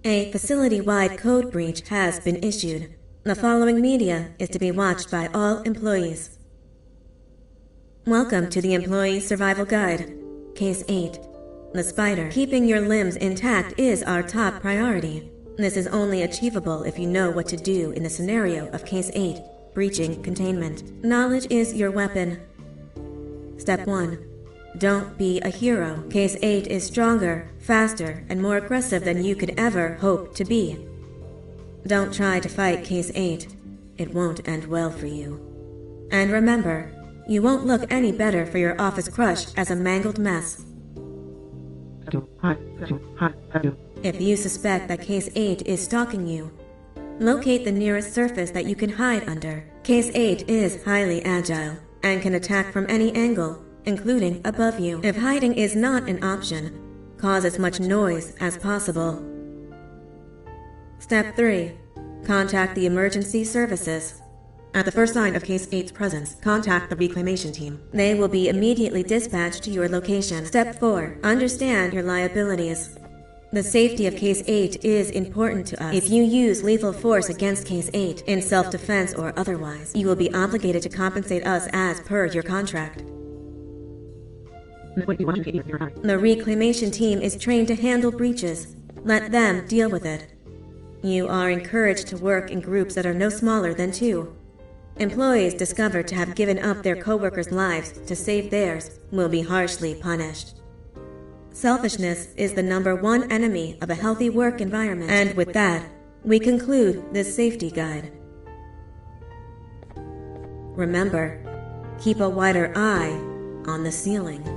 A facility-wide code breach has been issued. The following media is to be watched by all employees. Welcome to the Employee Survival Guide. Case 8. The spider. Keeping your limbs intact is our top priority. This is only achievable if you know what to do in the scenario of Case 8, breaching containment. Knowledge is your weapon. Step 1. Don't be a hero. Case 8 is stronger, faster, and more aggressive than you could ever hope to be. Don't try to fight Case 8. It won't end well for you. And remember, you won't look any better for your office crush as a mangled mess. If you suspect that Case 8 is stalking you, locate the nearest surface that you can hide under. Case 8 is highly agile and can attack from any angle, including above you. If hiding is not an option, cause as much noise as possible. Step 3. Contact the emergency services. At the first sign of Case 8's presence, contact the reclamation team. They will be immediately dispatched to your location. Step 4. Understand your liabilities. The safety of Case 8 is important to us. If you use lethal force against Case 8, in self-defense or otherwise, you will be obligated to compensate us as per your contract. The reclamation team is trained to handle breaches. Let them deal with it. You are encouraged to work in groups that are no smaller than 2. Employees discovered to have given up their co-workers' lives to save theirs will be harshly punished. Selfishness is the #1 enemy of a healthy work environment. And with that, we conclude this safety guide. Remember, keep a wider eye on the ceiling.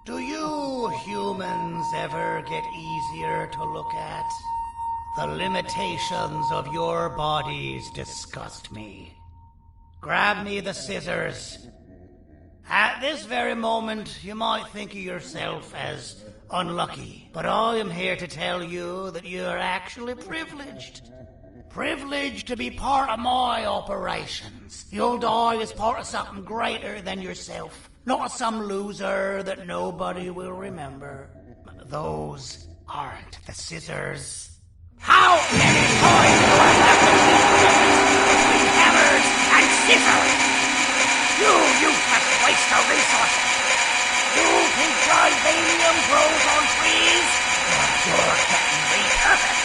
Do you humans ever get easier to look at? The limitations of your bodies disgust me. Grab me the scissors. At this very moment, you might think of yourself as unlucky, but I am here to tell you that you're actually privileged. Privileged to be part of my operations. You'll die as part of something greater than yourself. Not some loser that nobody will remember. Those aren't the scissors. How many times do I have to keep between hammers and scissors? You useless waste of resources. You think Vibanium grows on trees? You're getting repurposed.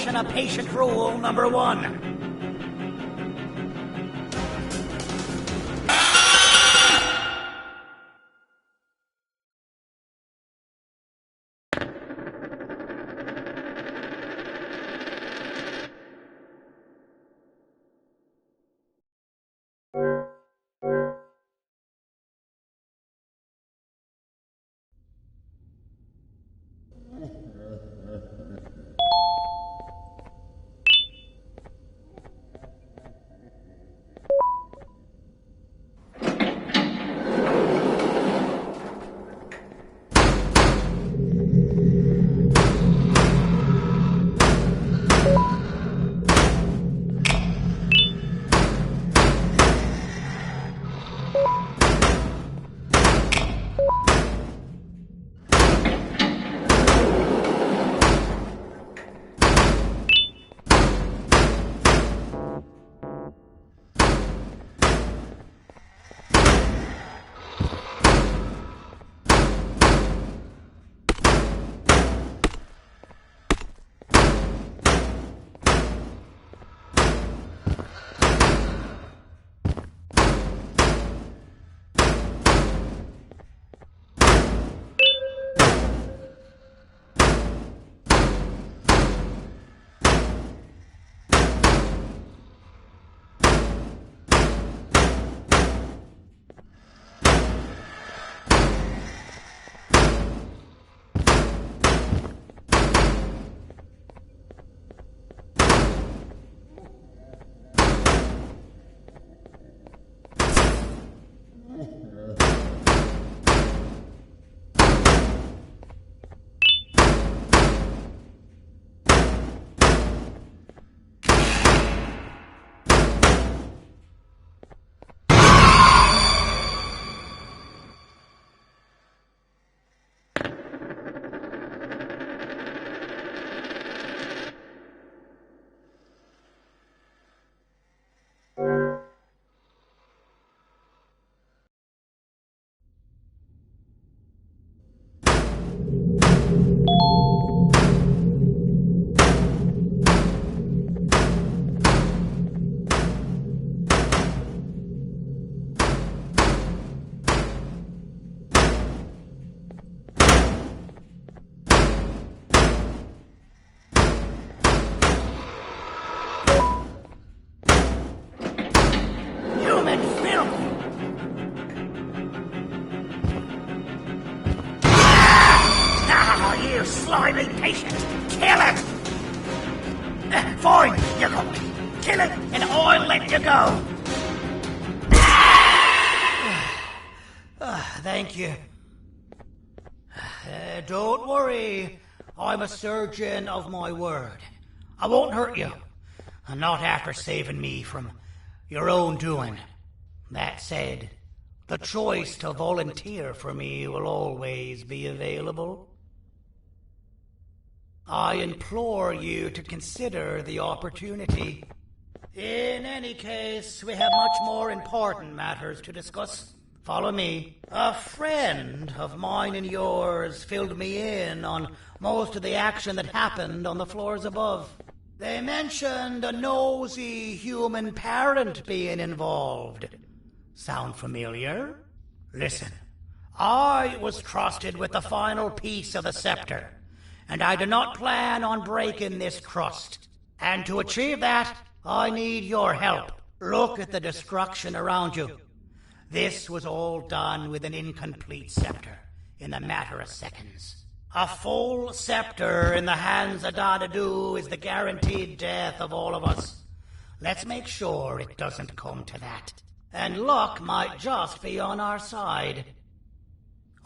violation of patient rule number 1. Slimy patient! Kill it! Fine, you got me. Kill it, and I'll let you go. Thank you. Don't worry. I'm a surgeon of my word. I won't hurt you. Not after saving me from your own doing. That said, the choice to volunteer for me will always be available. I implore you to consider the opportunity. In any case, we have much more important matters to discuss. Follow me. A friend of mine and yours filled me in on most of the action that happened on the floors above. They mentioned a nosy human parent being involved. Sound familiar? Listen, I was trusted with the final piece of the scepter, and I do not plan on breaking this trust. And to achieve that, I need your help. Look at the destruction around you. This was all done with an incomplete scepter in a matter of seconds. A full scepter in the hands of Dadadu is the guaranteed death of all of us. Let's make sure it doesn't come to that. And luck might just be on our side.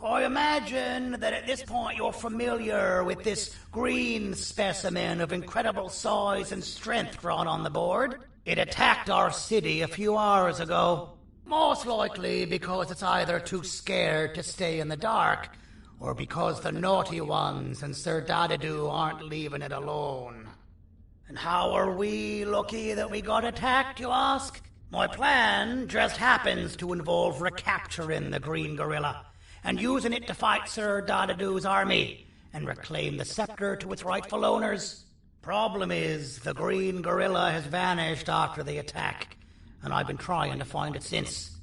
I imagine that at this point you're familiar with this green specimen of incredible size and strength drawn on the board. It attacked our city a few hours ago. Most likely because it's either too scared to stay in the dark, or because the naughty ones and Sir Dadadu aren't leaving it alone. And how are we lucky that we got attacked, you ask? My plan just happens to involve recapturing the green gorilla and using it to fight Sir Dadadu's army and reclaim the scepter to its rightful owners. Problem is, the green gorilla has vanished after the attack, and I've been trying to find it since.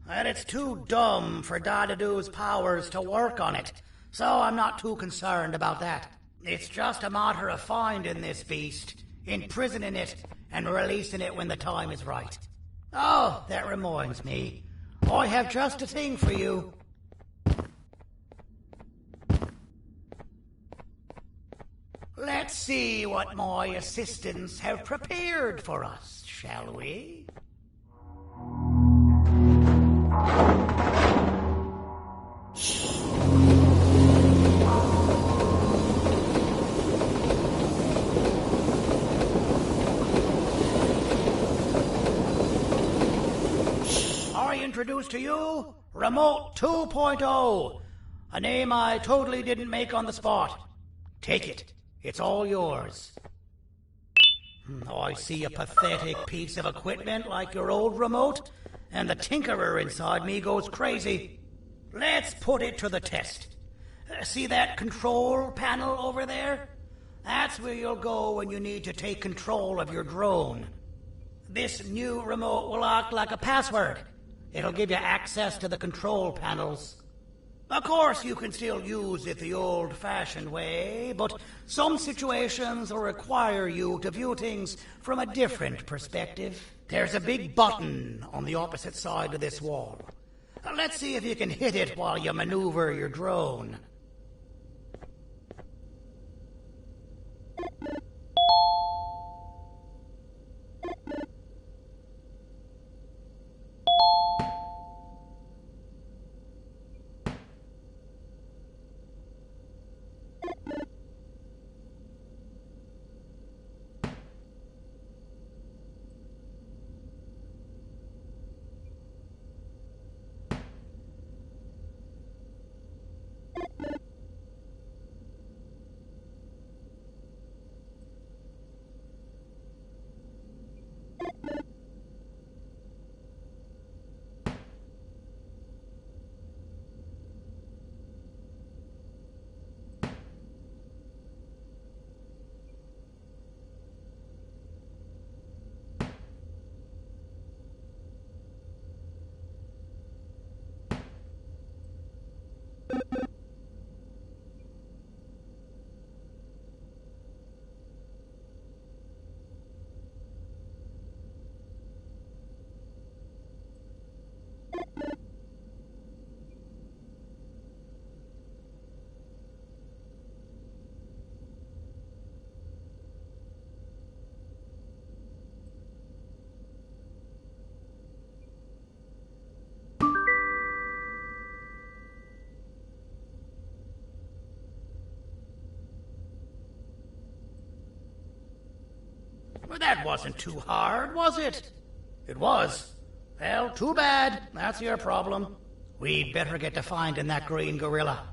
And it's too dumb for Dadadoo's powers to work on it, so I'm not too concerned about that. It's just a matter of finding this beast, imprisoning it, and releasing it when the time is right. Oh, that reminds me. I have just a thing for you. Let's see what my assistants have prepared for us, shall we? I introduce to you Remote 2.0, a name I totally didn't make on the spot. Take it. It's all yours. I see a pathetic piece of equipment like your old remote, and the tinkerer inside me goes crazy. Let's put it to the test. See that control panel over there? That's where you'll go when you need to take control of your drone. This new remote will act like a password. It'll give you access to the control panels. Of course, you can still use it the old-fashioned way, but some situations will require you to view things from a different perspective. There's a big button on the opposite side of this wall. Let's see if you can hit it while you maneuver your drone. Well, that wasn't too hard, was it? It was. Well, too bad. That's your problem. We'd better get to finding that green gorilla.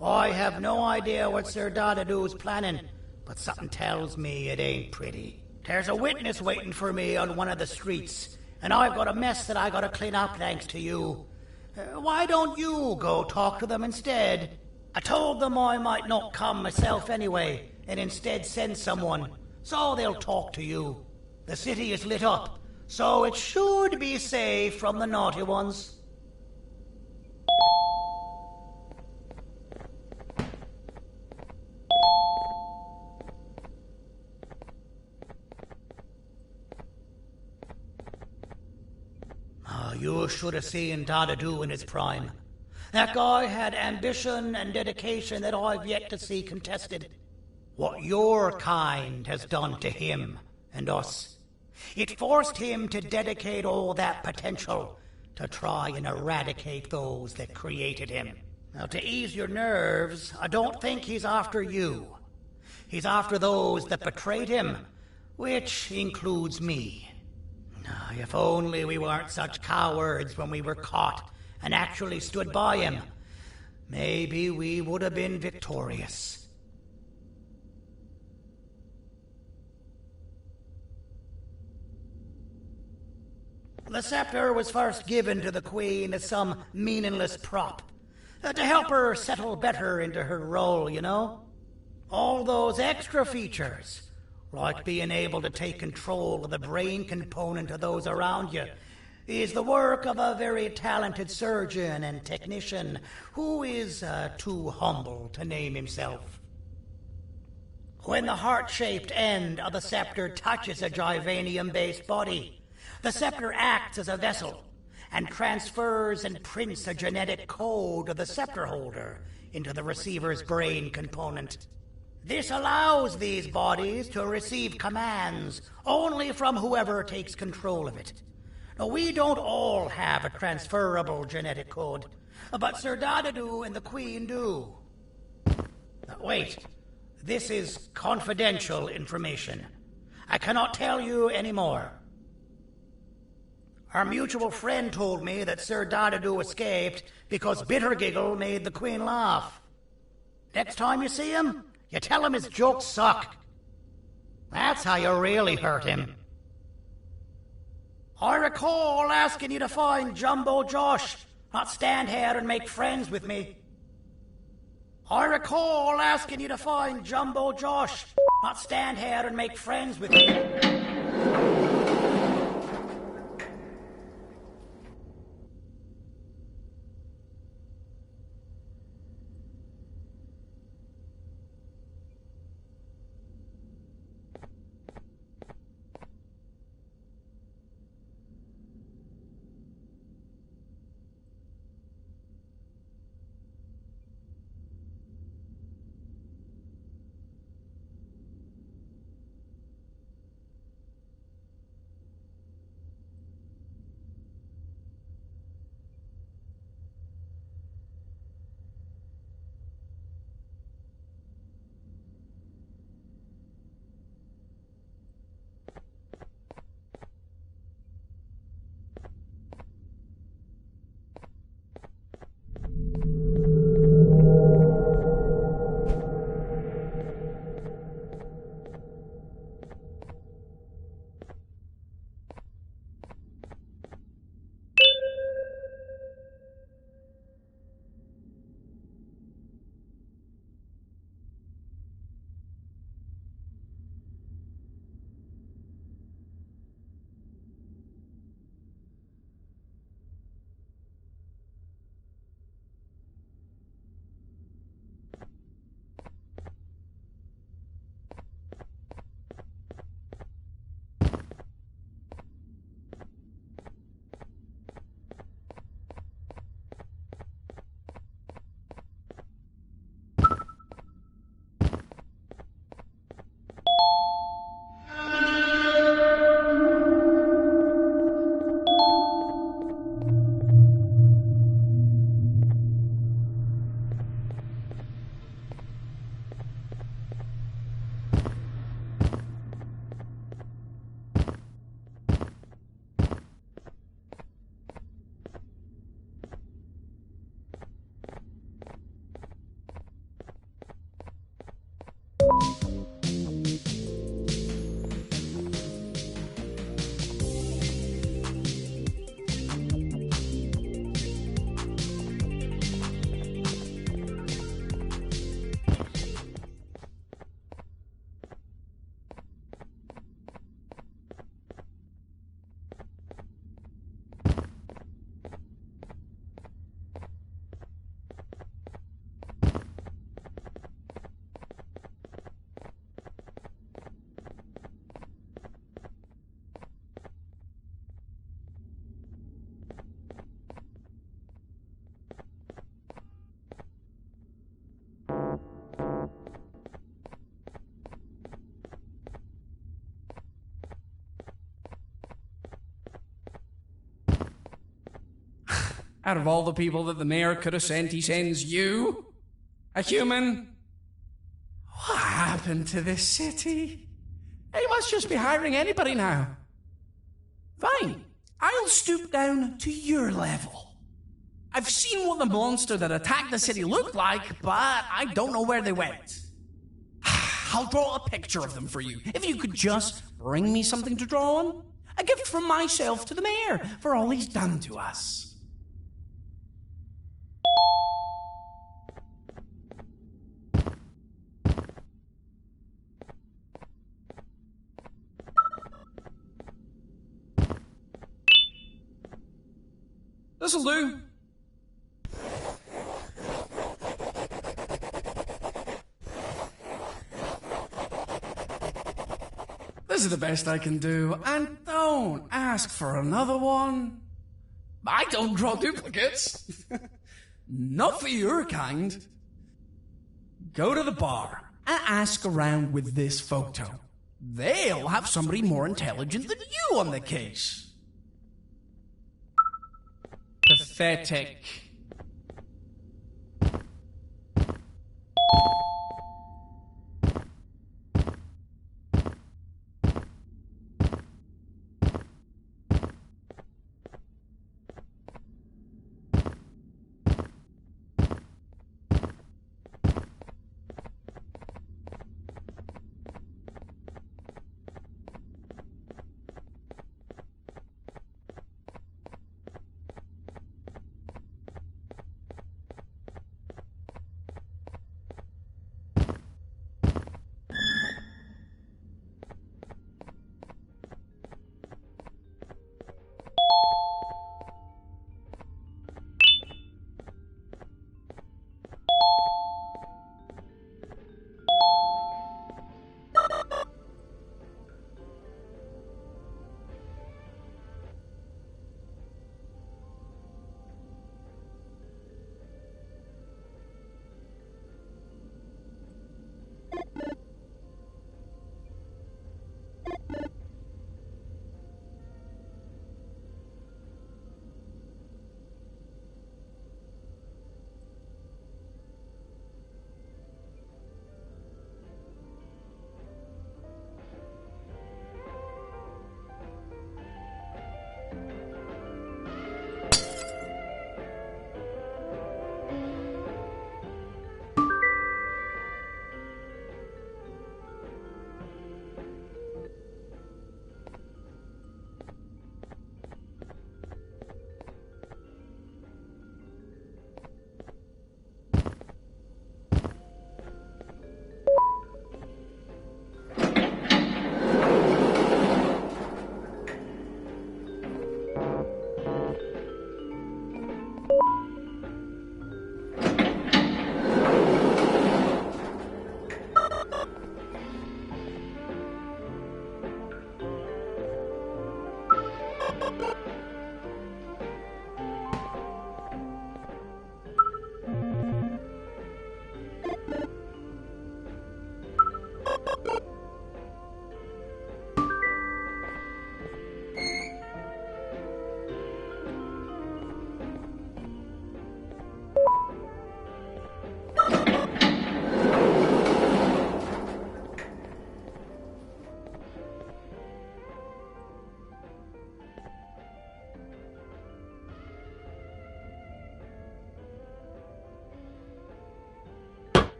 I have no idea what Sir Dadadoo's planning, but something tells me it ain't pretty. There's a witness waiting for me on one of the streets, and I've got a mess that I gotta clean up thanks to you. Why don't you go talk to them instead? I told them I might not come myself anyway, and instead send someone, so they'll talk to you. The city is lit up, so it should be safe from the naughty ones. You should have seen Dadadoo in his prime. That guy had ambition and dedication that I've yet to see contested. What your kind has done to him and us. It forced him to dedicate all that potential to try and eradicate those that created him. Now, to ease your nerves, I don't think he's after you. He's after those that betrayed him, which includes me. If only we weren't such cowards when we were caught and actually stood by him, maybe we would have been victorious. The scepter was first given to the Queen as some meaningless prop, to help her settle better into her role, you know? All those extra features, like being able to take control of the brain component of those around you, is the work of a very talented surgeon and technician who is too humble to name himself. When the heart-shaped end of the scepter touches a Givanium-based body, the scepter acts as a vessel and transfers and prints a genetic code of the scepter holder into the receiver's brain component. This allows these bodies to receive commands only from whoever takes control of it. Now, we don't all have a transferable genetic code, but Sir Dadadu and the Queen do. Wait, this is confidential information. I cannot tell you any more. Our mutual friend told me that Sir Dadadu escaped because Bittergiggle made the Queen laugh. Next time you see him, you tell him his jokes suck. That's how you really hurt him. I recall asking you to find Jumbo Josh, not stand here and make friends with me. I recall asking you to find Jumbo Josh, not stand here and make friends with me. Out of all the people that the mayor could have sent, he sends you? A human? What happened to this city? He must just be hiring anybody now. Fine, I'll stoop down to your level. I've seen what the monster that attacked the city looked like, but I don't know where they went. I'll draw a picture of them for you, if you could just bring me something to draw on. A gift from myself to the mayor for all he's done to us. This'll do. This is the best I can do, and don't ask for another one. I don't draw duplicates. Not for your kind. Go to the bar and ask around with this photo. They'll have somebody more intelligent than you on the case. Pathetic.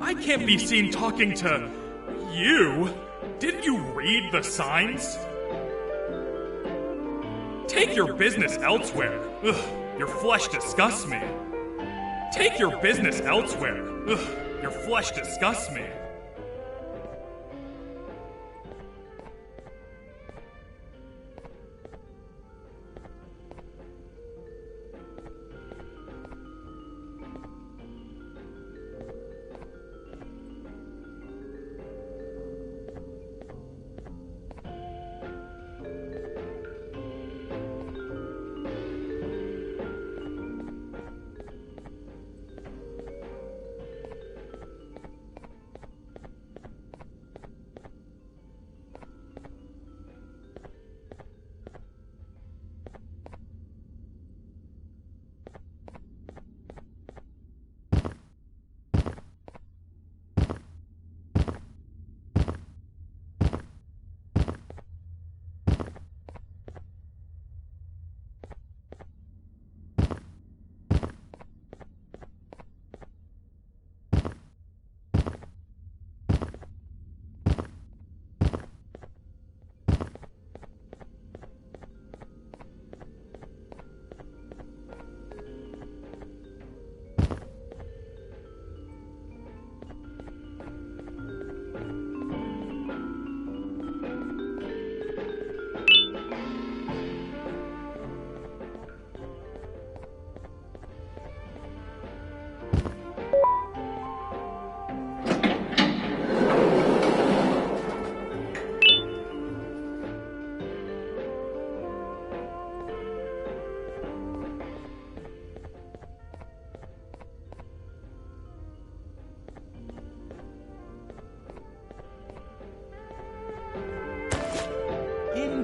I can't be seen talking to you. Didn't you read the signs? Take your business elsewhere. Ugh, your flesh disgusts me. Take your business elsewhere. Ugh, your flesh disgusts me.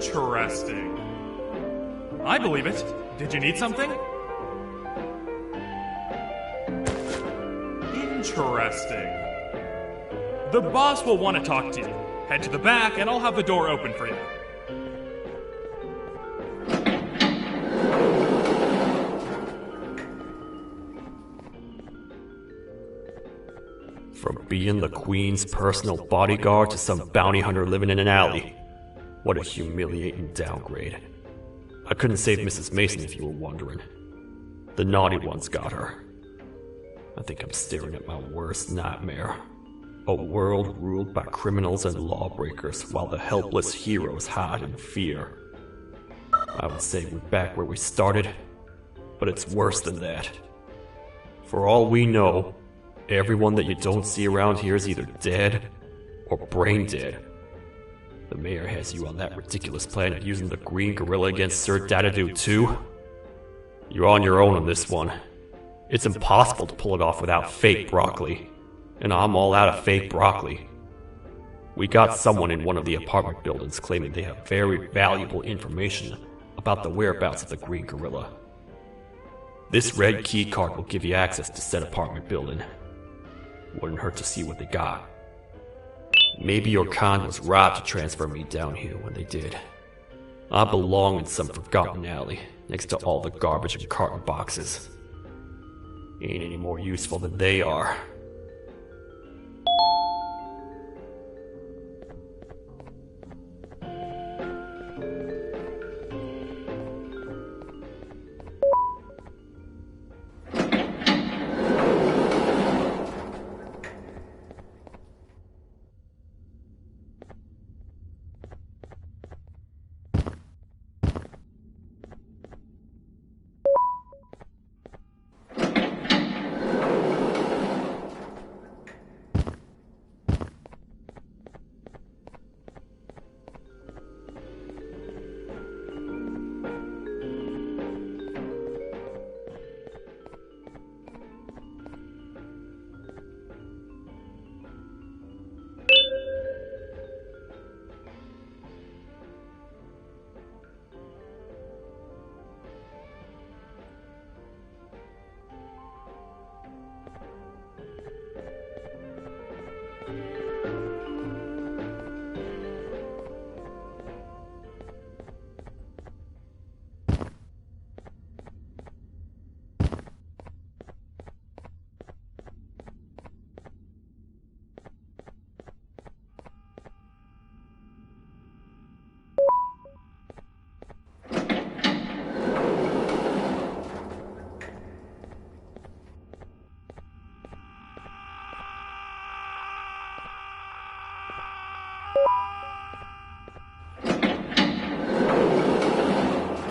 Interesting. I believe it. Did you need something? Interesting. The boss will want to talk to you. Head to the back and I'll have the door open for you. From being the Queen's personal bodyguard to some bounty hunter living in an alley. What a humiliating downgrade. I couldn't save Mrs. Mason if you were wondering. The naughty ones got her. I think I'm staring at my worst nightmare. A world ruled by criminals and lawbreakers while the helpless heroes hide in fear. I would say we're back where we started, but it's worse than that. For all we know, everyone that you don't see around here is either dead or brain dead. The mayor has you on that ridiculous plan of using the green gorilla against Sir Dadadoo too? You're on your own on this one. It's impossible to pull it off without fake broccoli. And I'm all out of fake broccoli. We got someone in one of the apartment buildings claiming they have very valuable information about the whereabouts of the green gorilla. This red key card will give you access to said apartment building. Wouldn't hurt to see what they got. Maybe your con was robbed to transfer me down here when they did. I belong in some forgotten alley, next to all the garbage and carton boxes. Ain't any more useful than they are.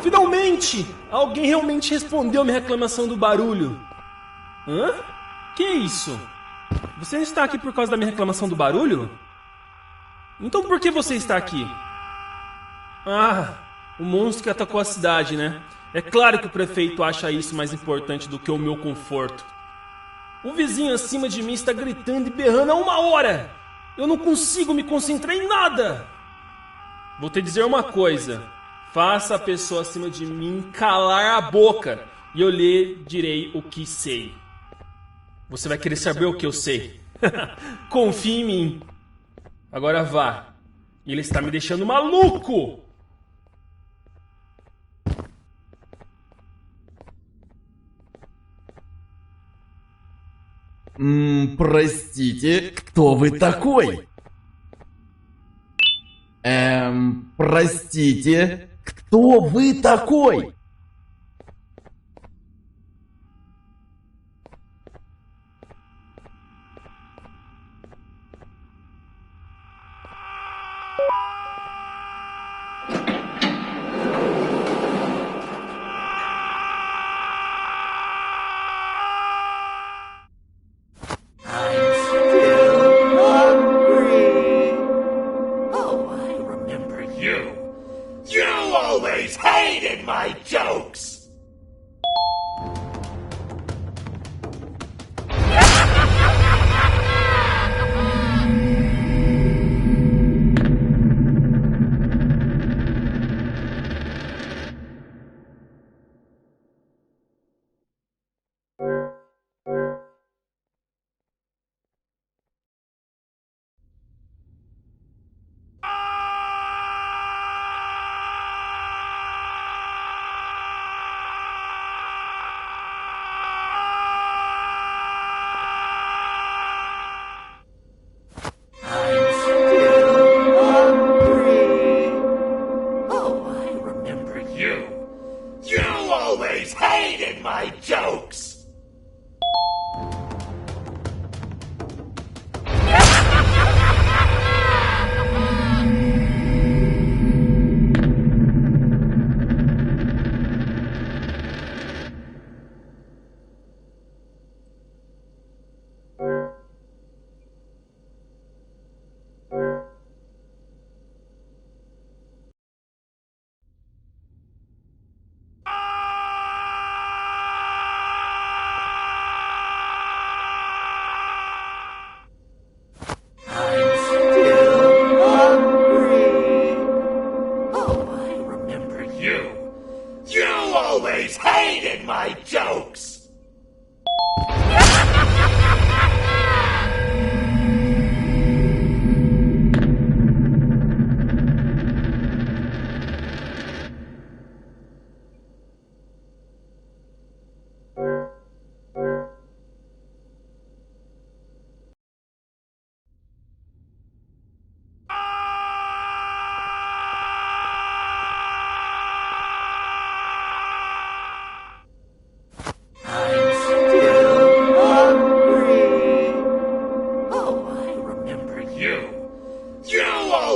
Finalmente! Alguém realmente respondeu minha reclamação do barulho. Hã? Que isso? Você está aqui por causa da minha reclamação do barulho? Então por que você está aqui? Ah, o monstro que atacou a cidade, né? É claro que o prefeito acha isso mais importante do que o meu conforto. O vizinho acima de mim está gritando e berrando há 1 hora! Eu não consigo me concentrar em nada! Vou te dizer uma coisa. Faça a pessoa acima de mim calar a boca e eu lhe direi o que sei. Você vai querer saber o que eu sei. Confie em mim. Agora vá. Ele está me deixando maluco! Простите, кто вы такой? Простите, кто вы такой? You always hated my job!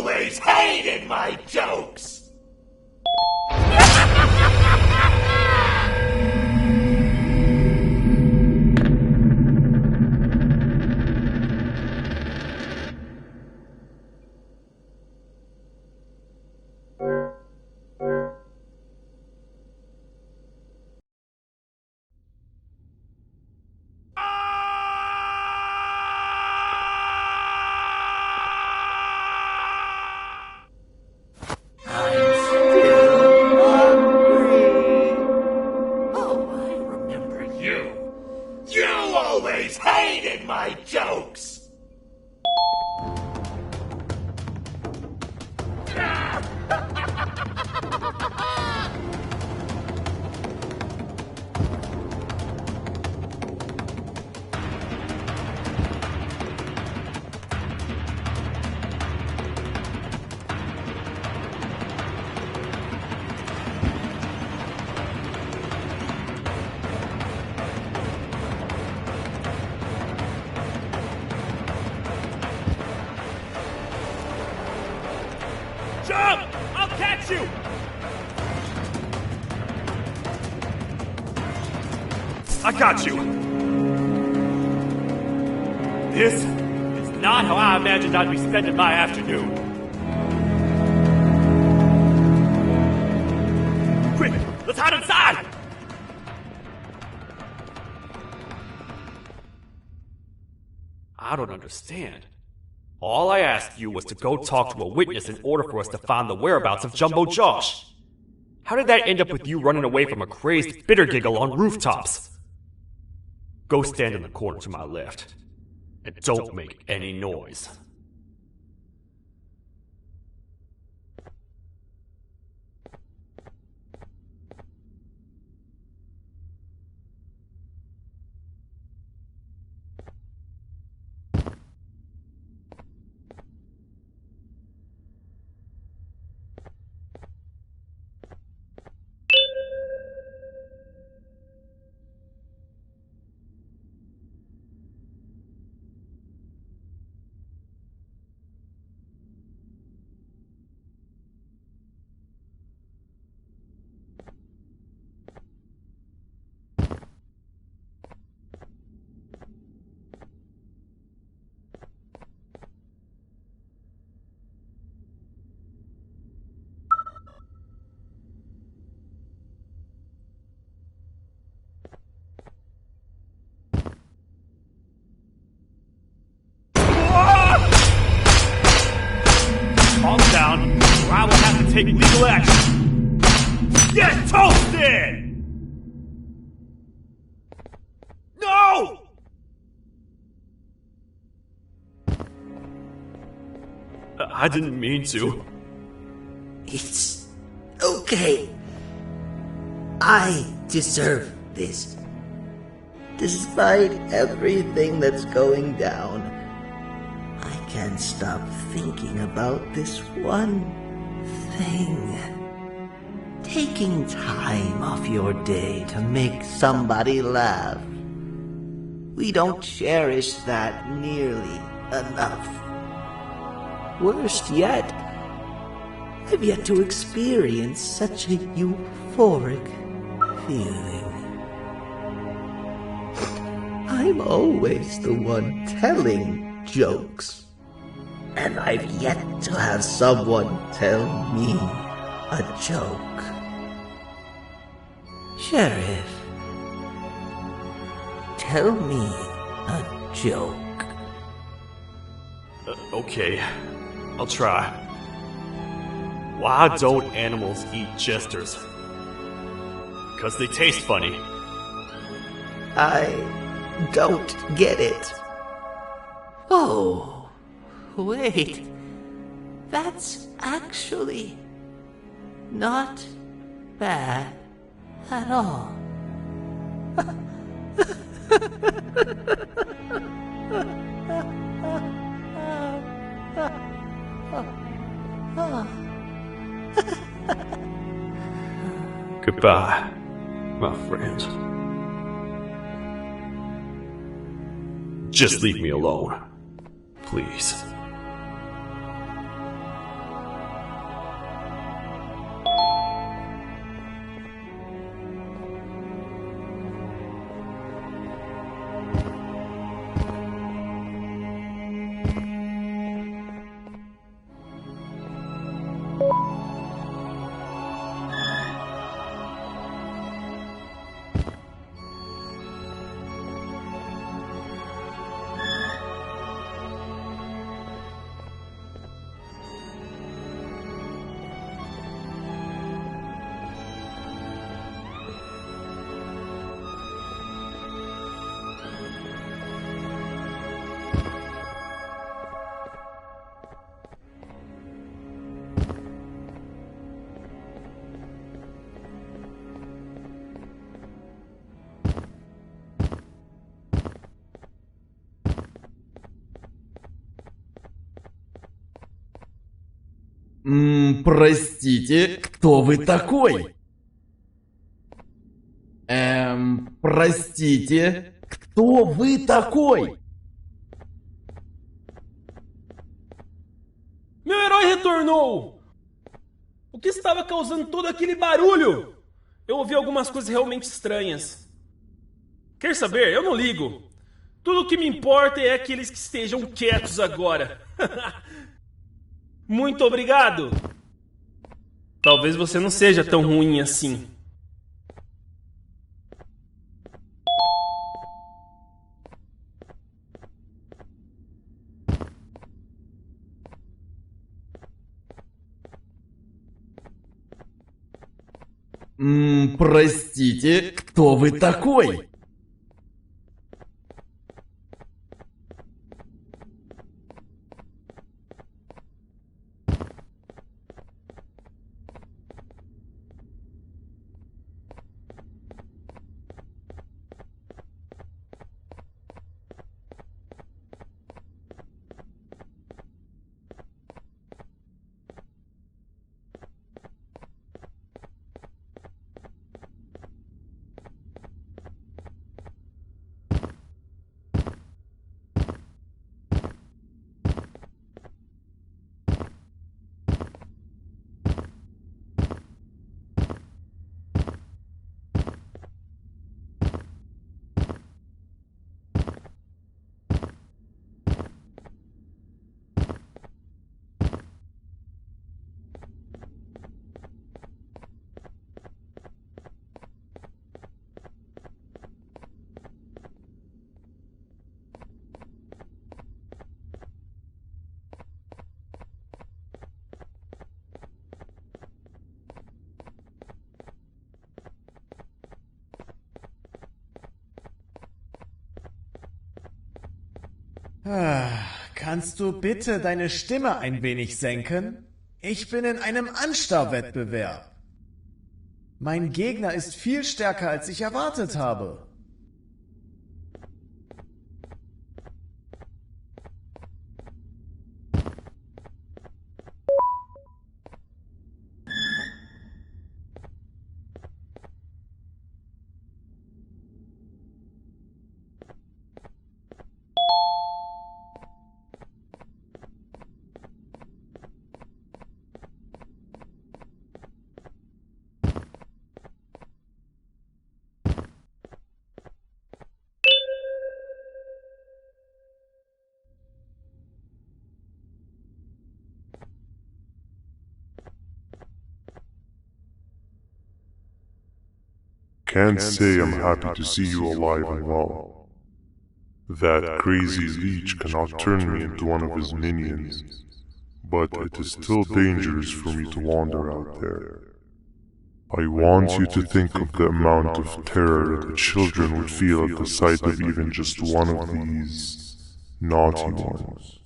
always hated my jokes! My jokes! Jump! I'll catch you! I got you! This is not how I imagined I'd be spending my afternoon. Quick, let's hide inside! I don't understand. All I asked you was to go talk to a witness in order for us to find the whereabouts of Jumbo Josh. How did that end up with you running away from a crazed bitter giggle on rooftops? Go stand in the corner to my left, and don't make any noise. Calm down, or I will have to take legal action. Get toasted! No! I didn't mean to. It's okay. I deserve this. Despite everything that's going down, I can't stop thinking about this one thing. Taking time off your day to make somebody laugh. We don't cherish that nearly enough. Worst yet, I've yet to experience such a euphoric feeling. I'm always the one telling jokes, and I've yet to have someone tell me a joke. Sheriff, tell me a joke. Okay, I'll try. Why don't animals eat jesters? 'Cause they taste funny. I don't get it. Oh, wait. That's actually not bad at all. Goodbye, my friend. Just leave me alone, please. Простите, кто вы такой? Простите, кто вы такой? Meu herói retornou! O que estava causando todo aquele barulho? Eu ouvi algumas coisas realmente estranhas. Quer saber? Eu não ligo. Tudo o que me importa é aqueles que estejam quietos agora. Muito obrigado! Talvez você não seja tão ruim assim. Простите, кто вы такой? Kannst du bitte deine Stimme ein wenig senken? Ich bin in einem Anstarrwettbewerb. Mein Gegner ist viel stärker, als ich erwartet habe. Can't say I'm happy to see you alive and well. That crazy leech cannot turn me into one of his minions, but it is still dangerous for me to wander out there. I want you to think of the amount of terror the children would feel at the sight of even just one of these naughty ones.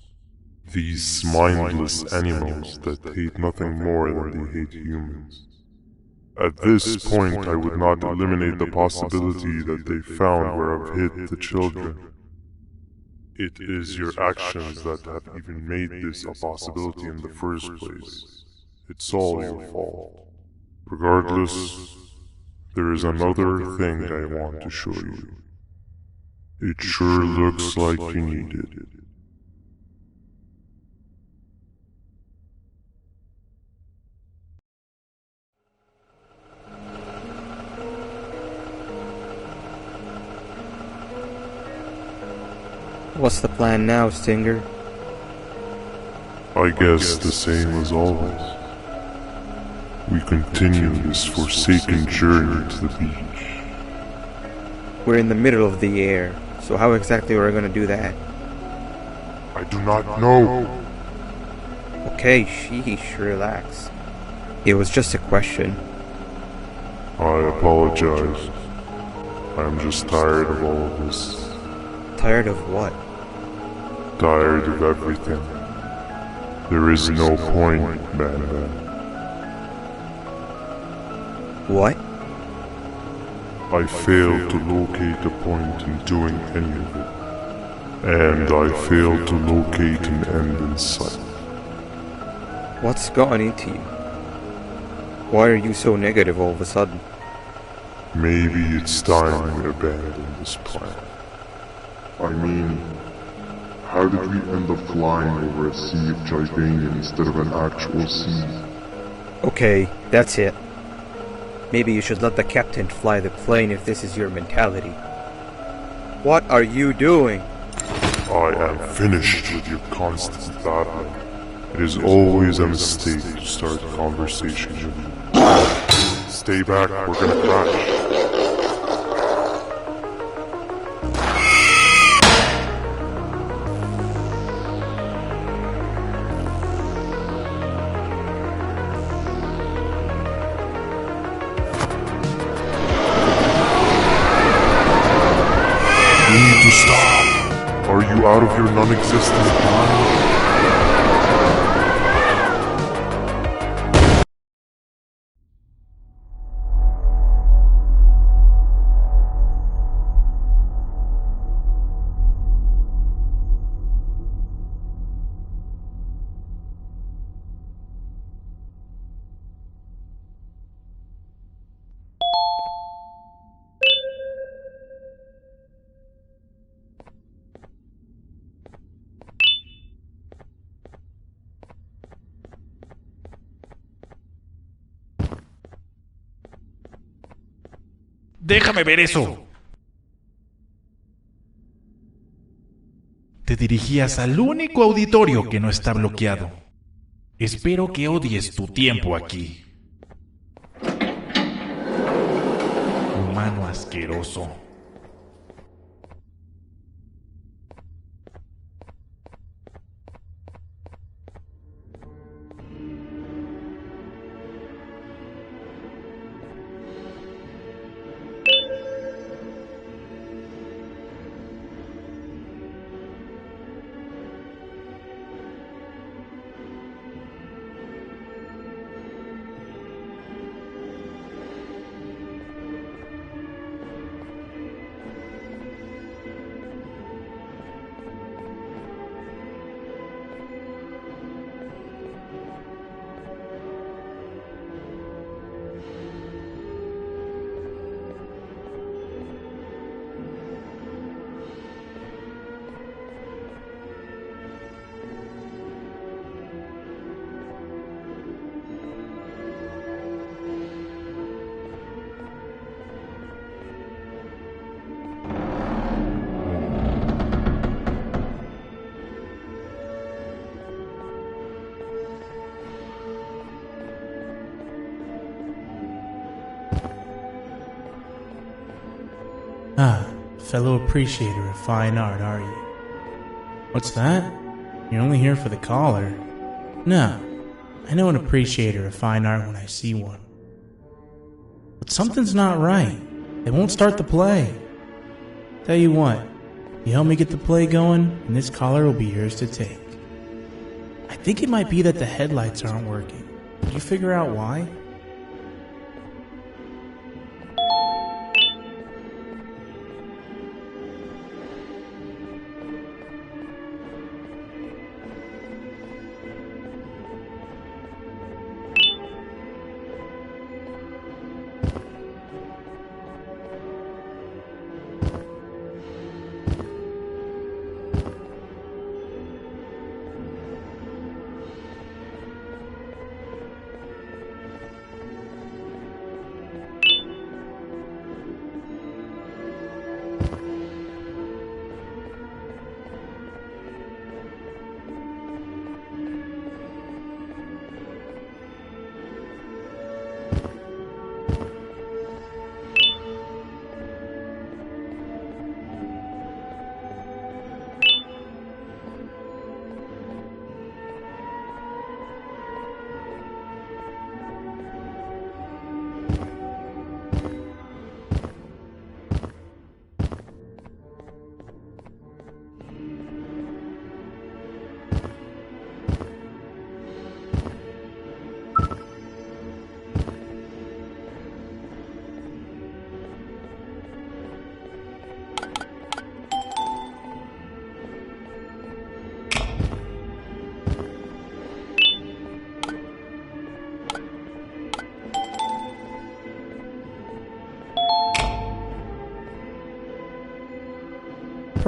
These mindless animals that hate nothing more than they hate humans. At this point, I would not eliminate the possibility that they found where I've hid the children. It is your actions that have even made this a possibility in the first place. It's all your fault. Regardless, there is another thing I want to show you. It sure looks like you need it. What's the plan now, Stinger? I guess the same as always. We continue this forsaken journey to the beach. We're in the middle of the air, so how exactly are we going to do that? I do not know. Okay, sheesh, relax. It was just a question. I apologize. I'm just tired of all of this. Tired of what? Tired of everything. There is no point, Banban. What? I failed to locate a point in doing any of it. And I failed to locate an end in sight. What's gotten into you? Why are you so negative all of a sudden? Maybe it's time we abandon this plan. I mean, how did we end up flying over a sea of Givania instead of an actual sea? Okay, that's it. Maybe you should let the captain fly the plane if this is your mentality. What are you doing? I am finished with your constant battling. It is always a mistake to start a conversation with you. Stay back, we're gonna crash. You need to stop. Are you out of your non-existent mind? Déjame ver eso. Te dirigías al único auditorio que no está bloqueado. Espero que odies tu tiempo aquí. Humano asqueroso. Fellow appreciator of fine art, are you? What's that? You're only here for the collar? No, I know an appreciator of fine art when I see one. But something's not right. They won't start the play. Tell you what, you help me get the play going, and this collar will be yours to take. I think it might be that the headlights aren't working. Did you figure out why?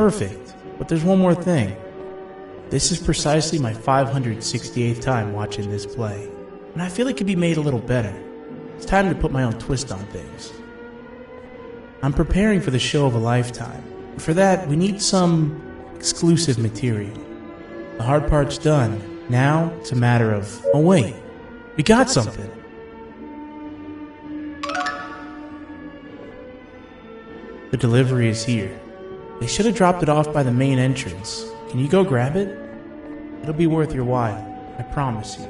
Perfect. But there's one more thing. This is precisely my 568th time watching this play, and I feel it could be made a little better. It's time to put my own twist on things. I'm preparing for the show of a lifetime. For that, we need some exclusive material. The hard part's done. Now, it's a matter of, oh wait, we got something. The delivery is here. They should have dropped it off by the main entrance. Can you go grab it? It'll be worth your while, I promise you.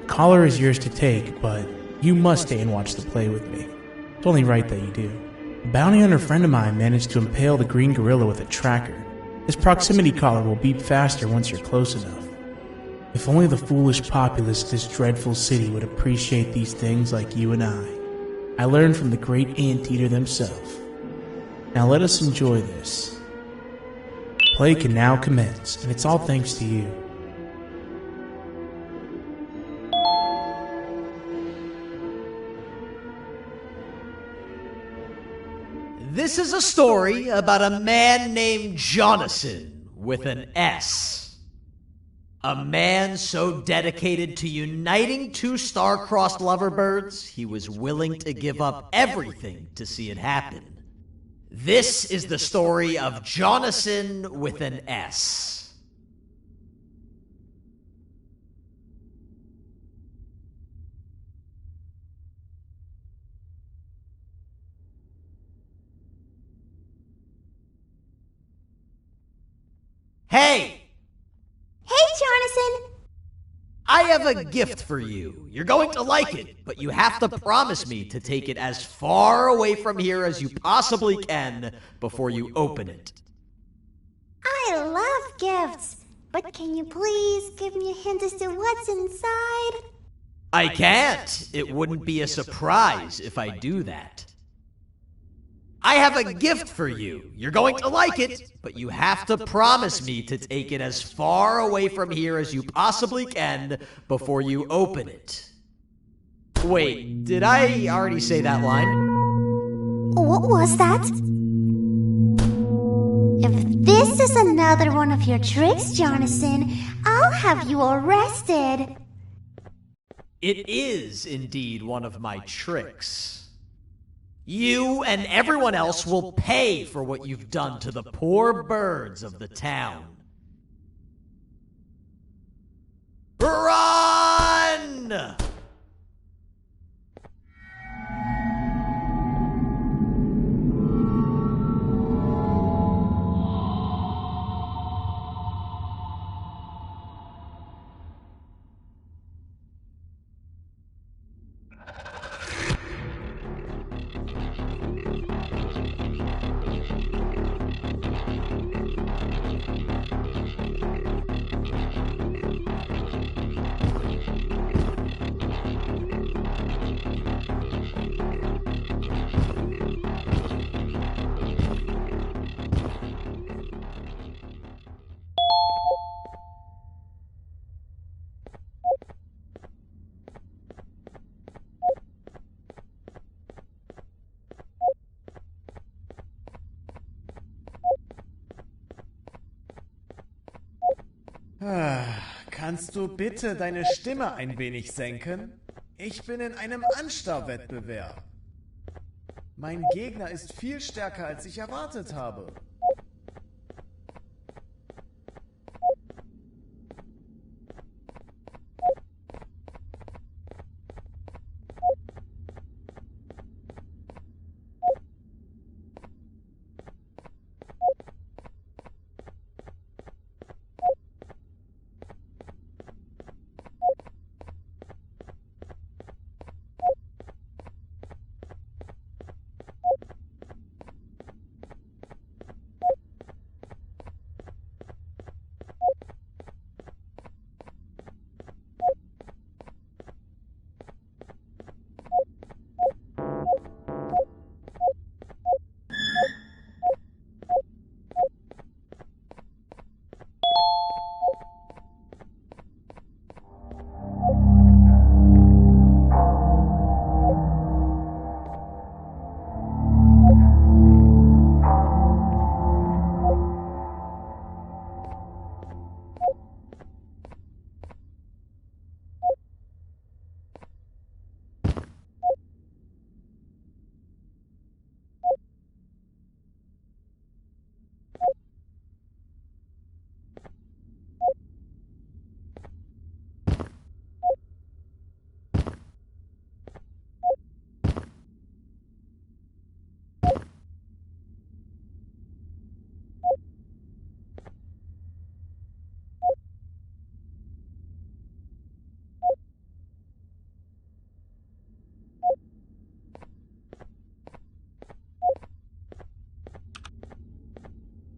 Collar is yours to take, but you must stay and watch the play with me. It's only right that you do. A bounty hunter friend of mine managed to impale the green gorilla with a tracker. This proximity collar will beep faster once you're close enough. If only the foolish populace of this dreadful city would appreciate these things like you and I. I learned from the great anteater themselves. Now let us enjoy this. Play can now commence, and it's all thanks to you. This is a story about a man named Jonathan with an S. A man so dedicated to uniting two star-crossed loverbirds, he was willing to give up everything to see it happen. This is the story of Jonathan with an S. Hey! Hey, Jonathan! I have a gift for you. You're going to like it, but you have to promise me to take it as far away from here as you possibly can before you open it. I love gifts, but can you please give me a hint as to what's inside? I can't. It wouldn't be a surprise if I do that. I have a gift for you. You're going to like it, but you have to promise me to take it as far away from here as you possibly can before you open it. Wait, did I already say that line? What was that? If this is another one of your tricks, Jonathan, I'll have you arrested. It is indeed one of my tricks. You and everyone else will pay for what you've done to the poor birds of the town. Run! Kannst du bitte deine Stimme ein wenig senken? Ich bin in einem Anstarrwettbewerb. Mein Gegner ist viel stärker, als ich erwartet habe.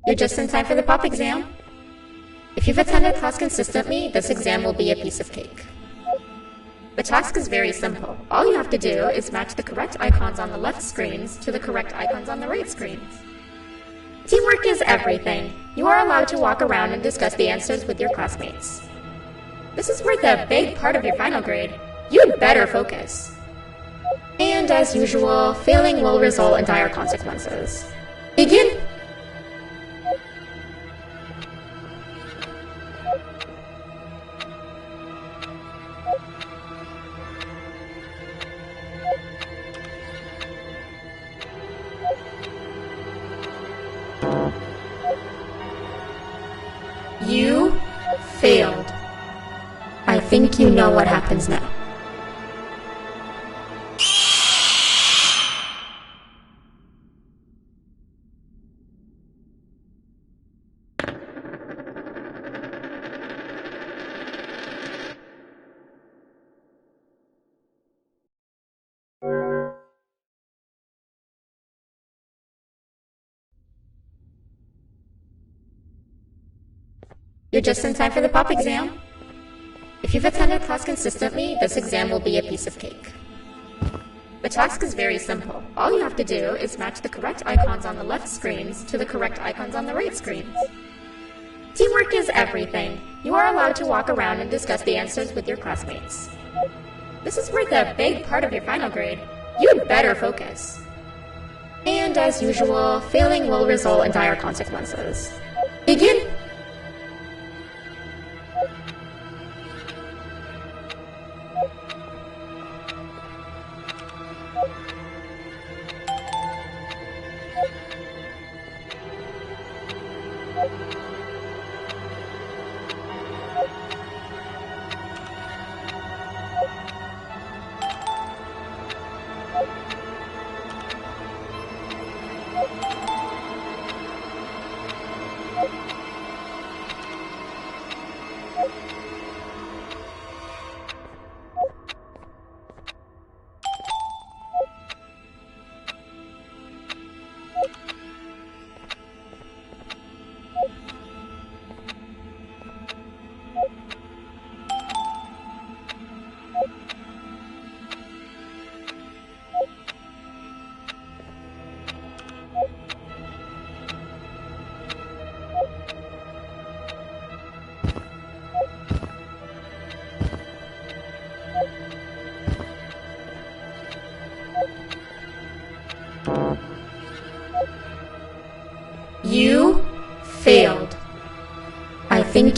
You're just in time for the pop exam. If you've attended class consistently, this exam will be a piece of cake. The task is very simple. All you have to do is match the correct icons on the left screens to the correct icons on the right screens. Teamwork is everything. You are allowed to walk around and discuss the answers with your classmates. This is worth a big part of your final grade. You'd better focus. And as usual, failing will result in dire consequences. Begin! You failed. I think you know what happens now. You're just in time for the pop exam. If you've attended class consistently, this exam will be a piece of cake. The task is very simple. All you have to do is match the correct icons on the left screens to the correct icons on the right screens. Teamwork is everything. You are allowed to walk around and discuss the answers with your classmates. This is worth a big part of your final grade. You'd better focus. And as usual, failing will result in dire consequences. Begin!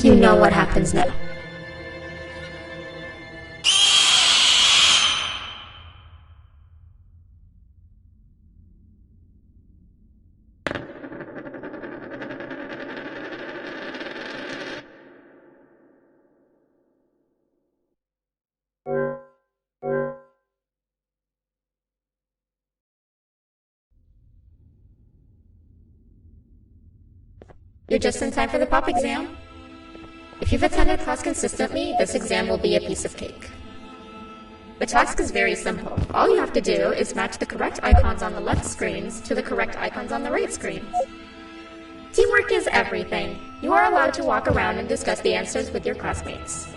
you know what happens now. You're just in time for the pop exam. If you've attended class consistently, this exam will be a piece of cake. The task is very simple. All you have to do is match the correct icons on the left screens to the correct icons on the right screens. Teamwork is everything. You are allowed to walk around and discuss the answers with your classmates.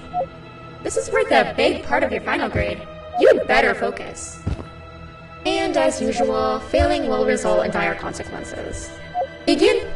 This is worth a big part of your final grade. You'd better focus. And as usual, failing will result in dire consequences. Begin!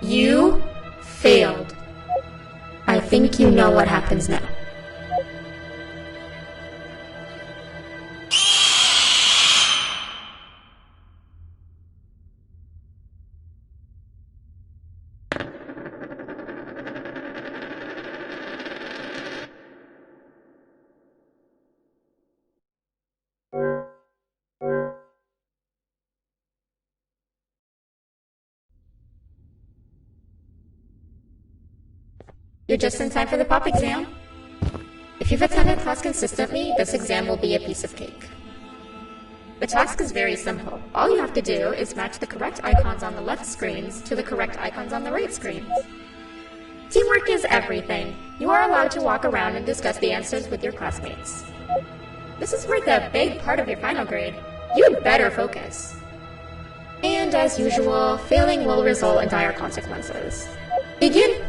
You failed. I think you know what happens now. You're just in time for the pop exam. If you've attended class consistently, this exam will be a piece of cake. The task is very simple. All you have to do is match the correct icons on the left screens to the correct icons on the right screens. Teamwork is everything. You are allowed to walk around and discuss the answers with your classmates. This is worth a big part of your final grade. You'd better focus. And as usual, failing will result in dire consequences. Begin!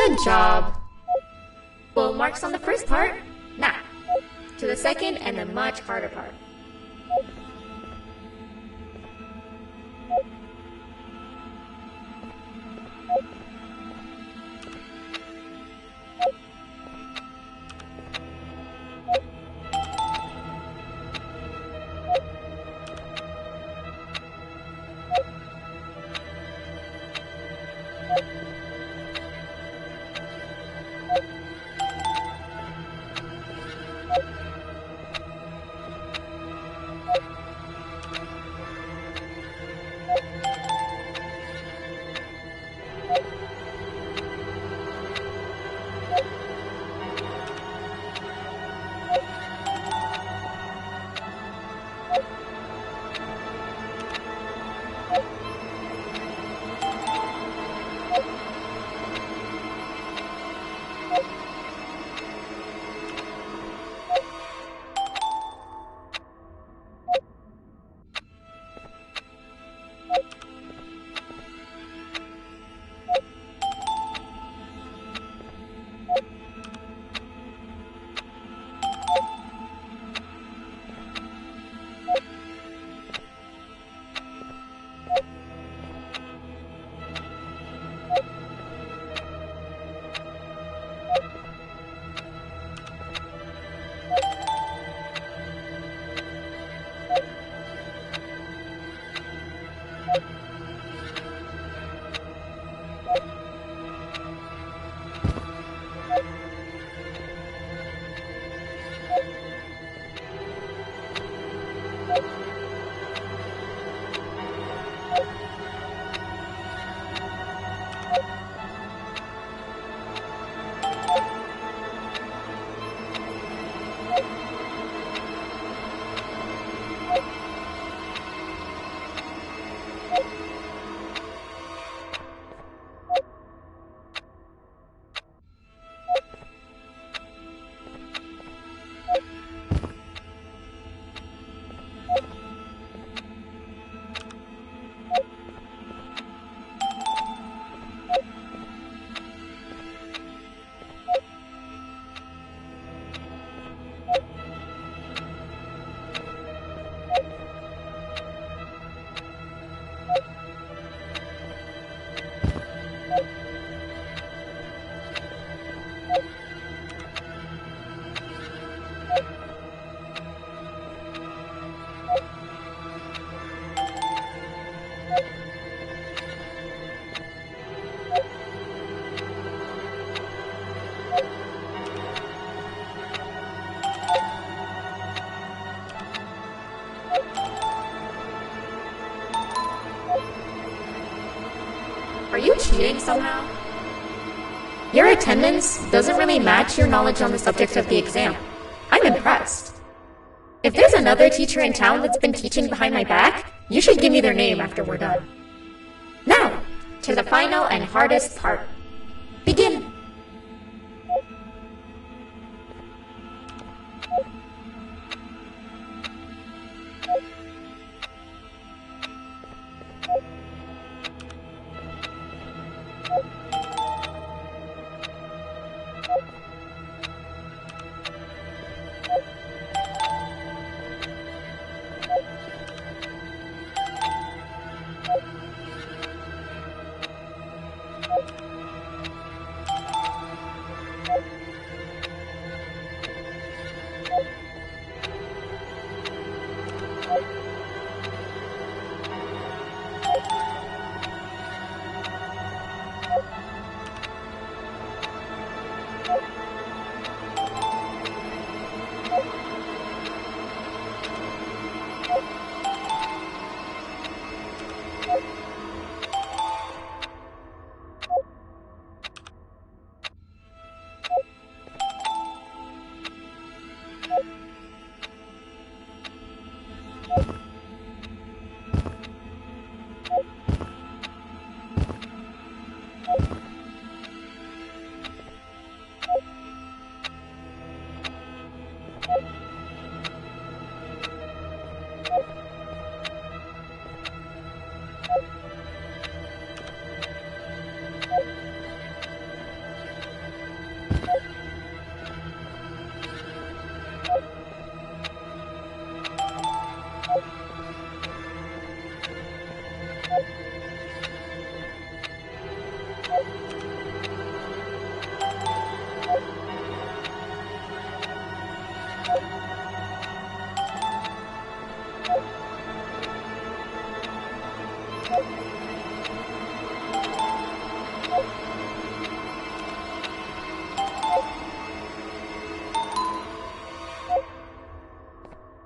Good job! Full marks on the first part. Now, to the second and the much harder part. cheating somehow? Your attendance doesn't really match your knowledge on the subject of the exam. I'm impressed. If there's another teacher in town that's been teaching behind my back, you should give me their name after we're done. Now, to the final and hardest part. Begin!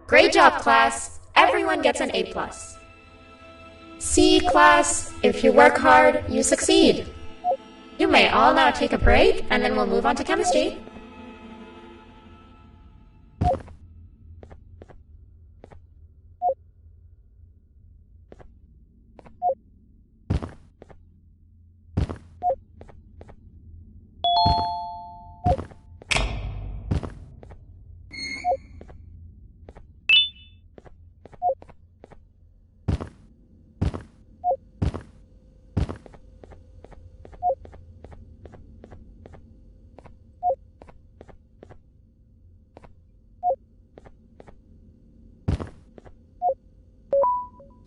Great job, class. Everyone gets an A+. See, class, if you work hard, you succeed. You may all now take a break, and then we'll move on to chemistry.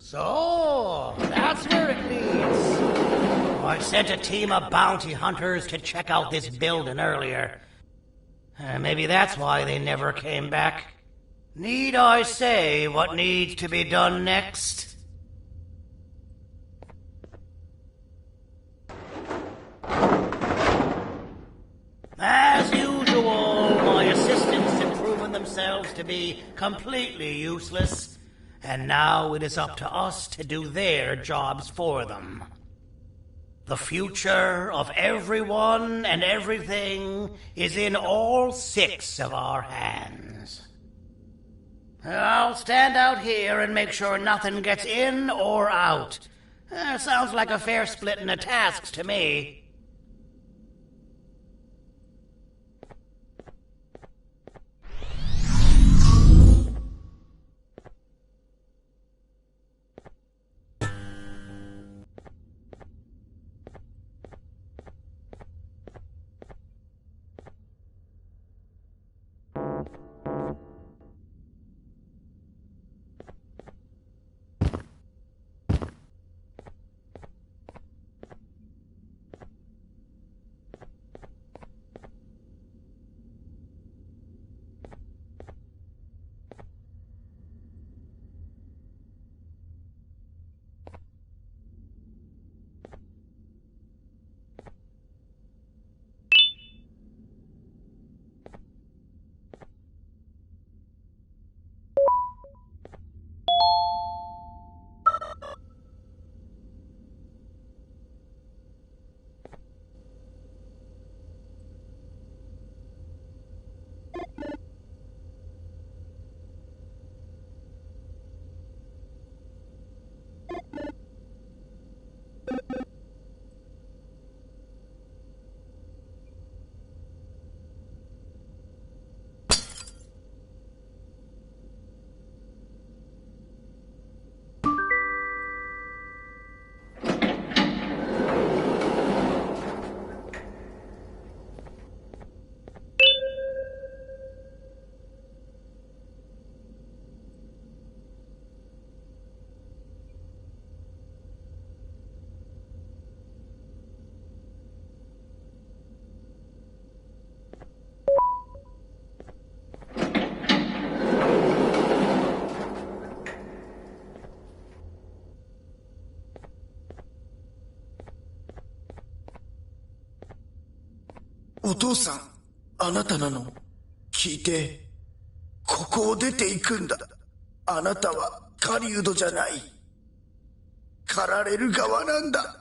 So, that's where it leads. I sent a team of bounty hunters to check out this building earlier. Maybe that's why they never came back. Need I say what needs to be done next? As usual, my assistants have proven themselves to be completely useless. And now it is up to us to do their jobs for them. The future of everyone and everything is in all 6 of our hands. I'll stand out here and make sure nothing gets in or out. Sounds like a fair splitting of tasks to me. お父さん、あなたなの？聞いて。ここを出て行くんだ。あなたは狩人じゃない。狩られる側なんだ。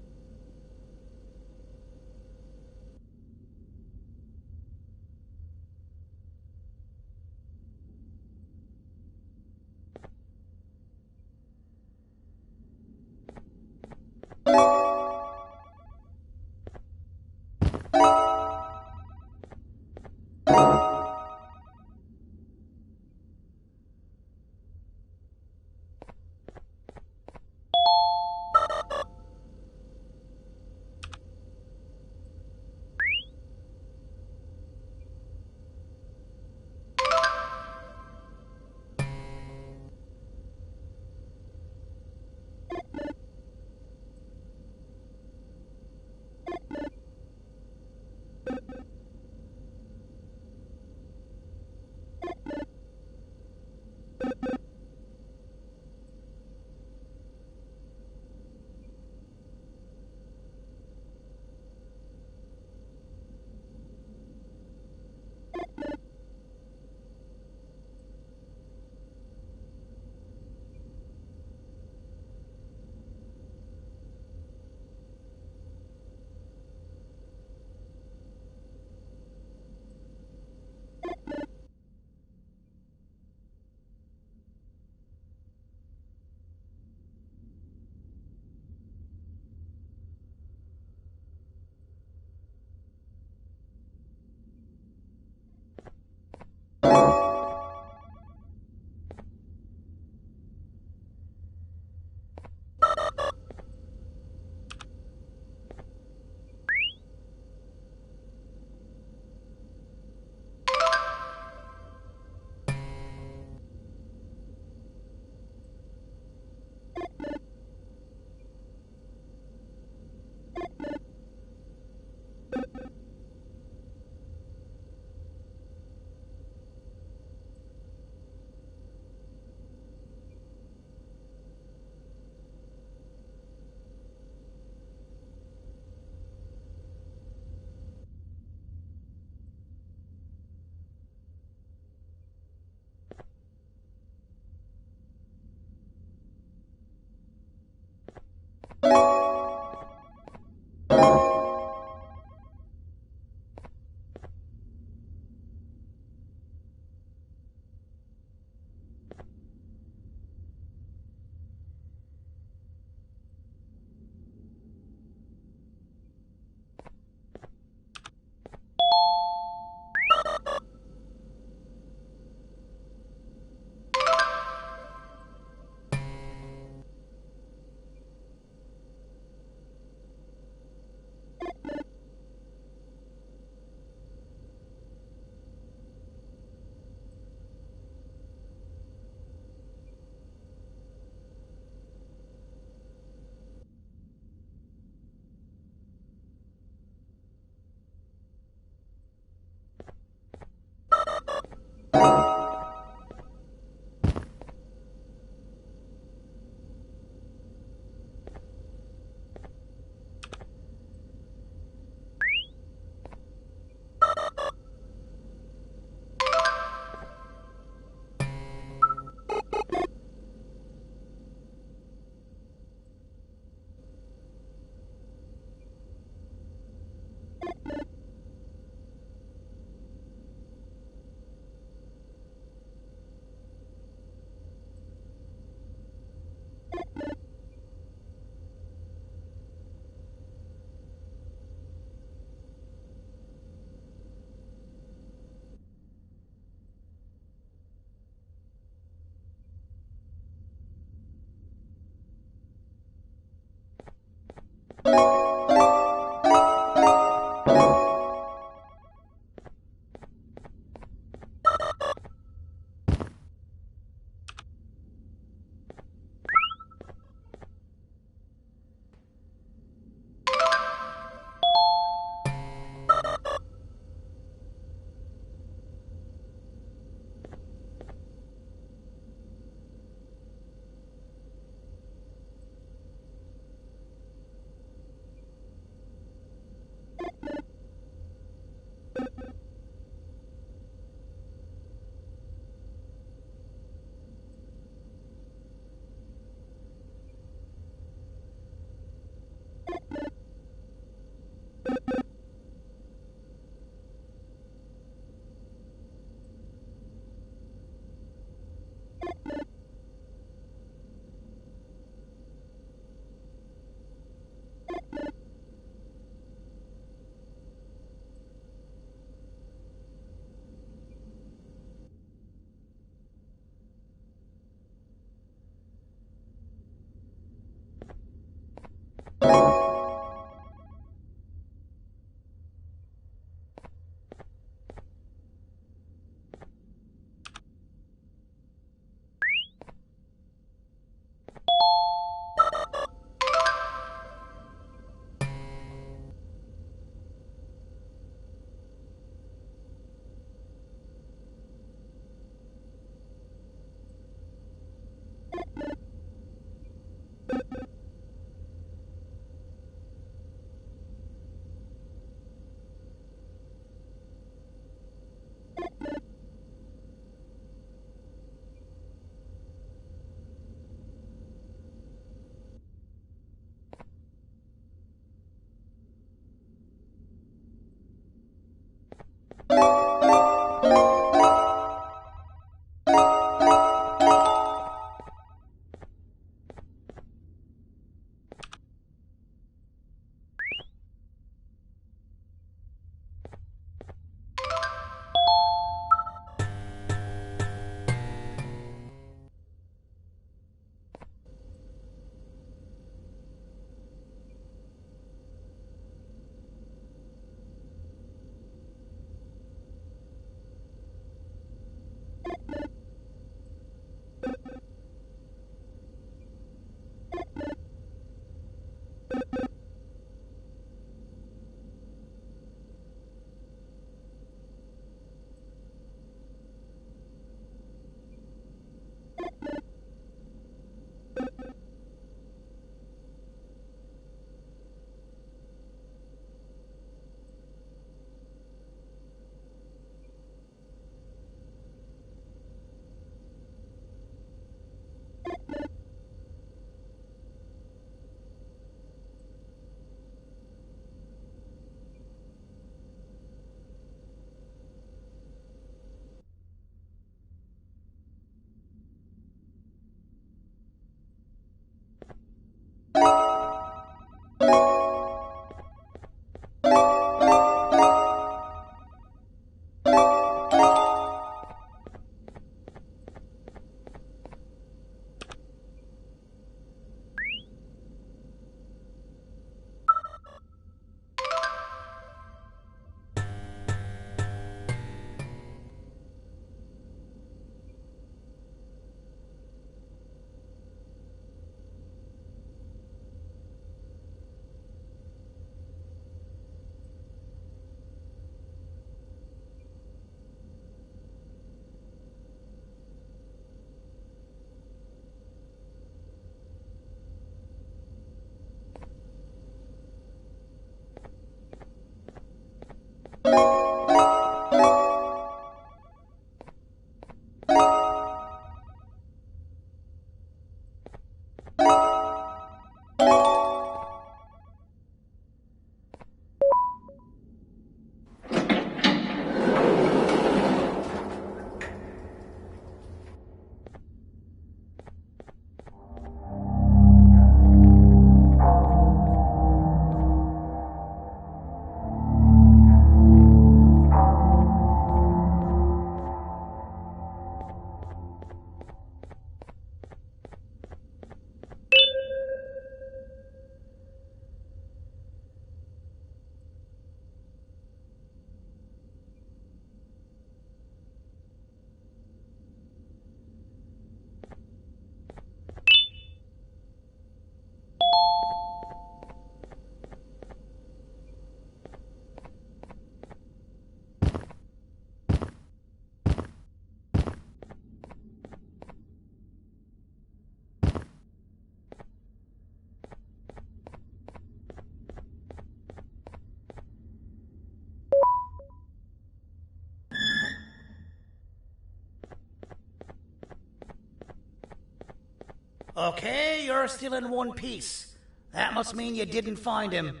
Okay, you're still in one piece. That must mean you didn't find him.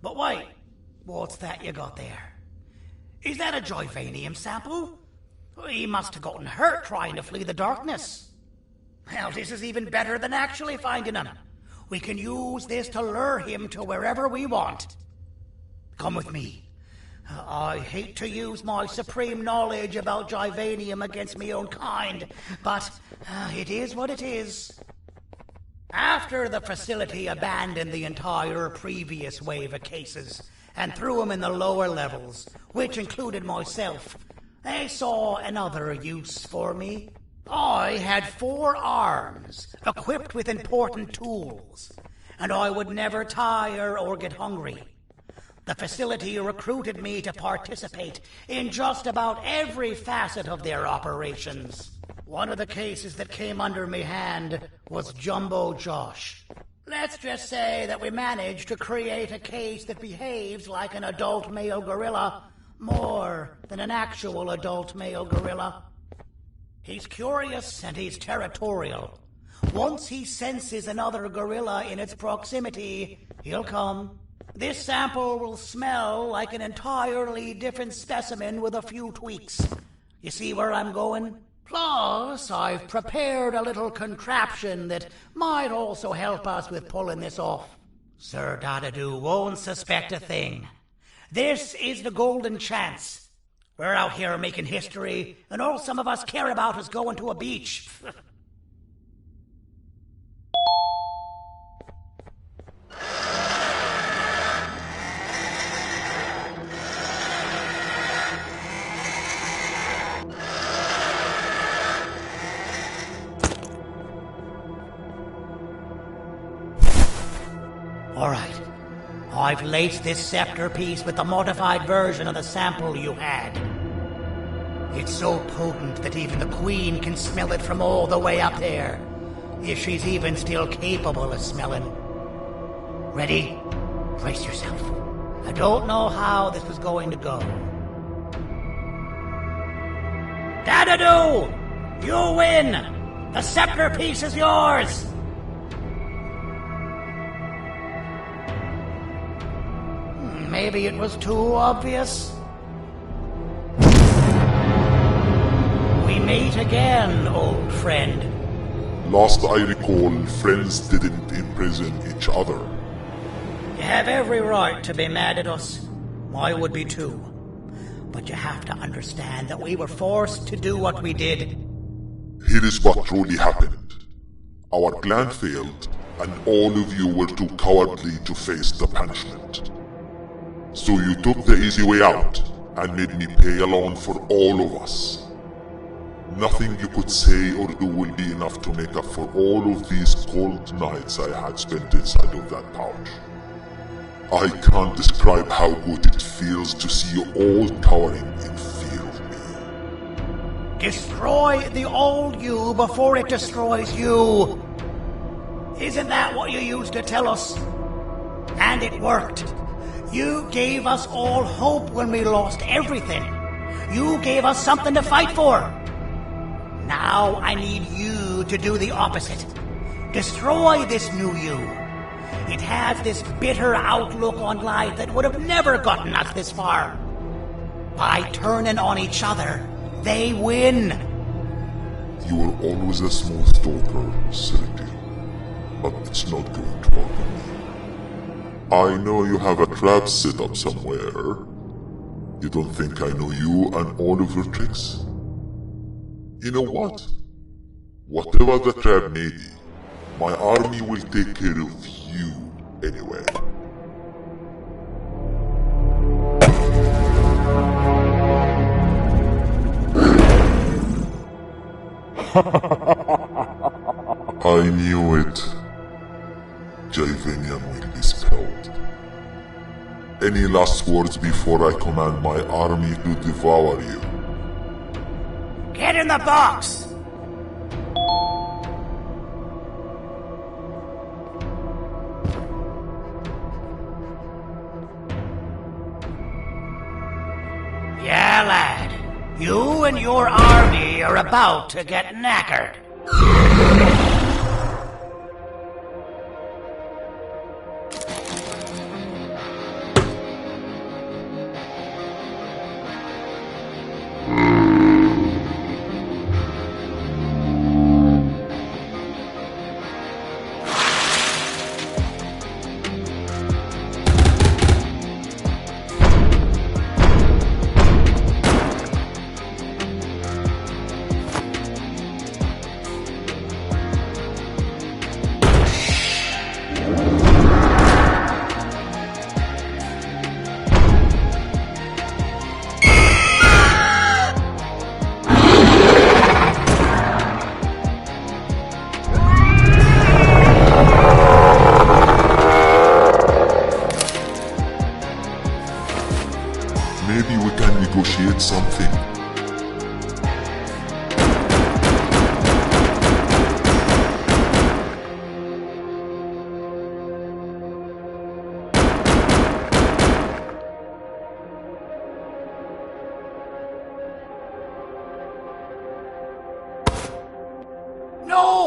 But wait, what's that you got there? Is that a Joyvanium sample? He must have gotten hurt trying to flee the darkness. Well, this is even better than actually finding him. We can use this to lure him to wherever we want. Come with me. I hate to use my supreme knowledge about Joyvanium against my own kind, but it is what it is. After the facility abandoned the entire previous wave of cases and threw them in the lower levels, which included myself, they saw another use for me. I had 4 arms, equipped with important tools, and I would never tire or get hungry. The facility recruited me to participate in just about every facet of their operations. One of the cases that came under me hand was Jumbo Josh. Let's just say that we managed to create a case that behaves like an adult male gorilla more than an actual adult male gorilla. He's curious and he's territorial. Once he senses another gorilla in its proximity, he'll come. This sample will smell like an entirely different specimen with a few tweaks. You see where I'm going? Plus, I've prepared a little contraption that might also help us with pulling this off. Sir Dadadoo won't suspect a thing. This is the golden chance. We're out here making history, and all some of us care about is going to a beach. All right. I've laced this scepter piece with the modified version of the sample you had. It's so potent that even the Queen can smell it from all the way up there, if she's even still capable of smelling. Ready? Brace yourself. I don't know how this was going to go. Dadadoo! You win! The scepter piece is yours! Maybe it was too obvious. We meet again, old friend. Last I recall, friends didn't imprison each other. You have every right to be mad at us. I would be too. But you have to understand that we were forced to do what we did. Here is what truly happened. Our plan failed, and all of you were too cowardly to face the punishment. So you took the easy way out, and made me pay alone for all of us. Nothing you could say or do will be enough to make up for all of these cold nights I had spent inside of that pouch. I can't describe how good it feels to see you all towering in fear of me. Destroy the old you before it destroys you. Isn't that what you used to tell us? And it worked. You gave us all hope when we lost everything. You gave us something to fight for. Now I need you to do the opposite. Destroy this new you. It has this bitter outlook on life that would have never gotten us this far. By turning on each other, they win. You were always a smooth talker, Sergio, but it's not going to work. I know you have a trap set up somewhere. You don't think I know you and all of your tricks? You know what? Whatever the trap may be, my army will take care of you anyway. I knew it. Joyvanium will be spelled. Any last words before I command my army to devour you? Get in the box! Yeah, lad. You and your army are about to get knackered.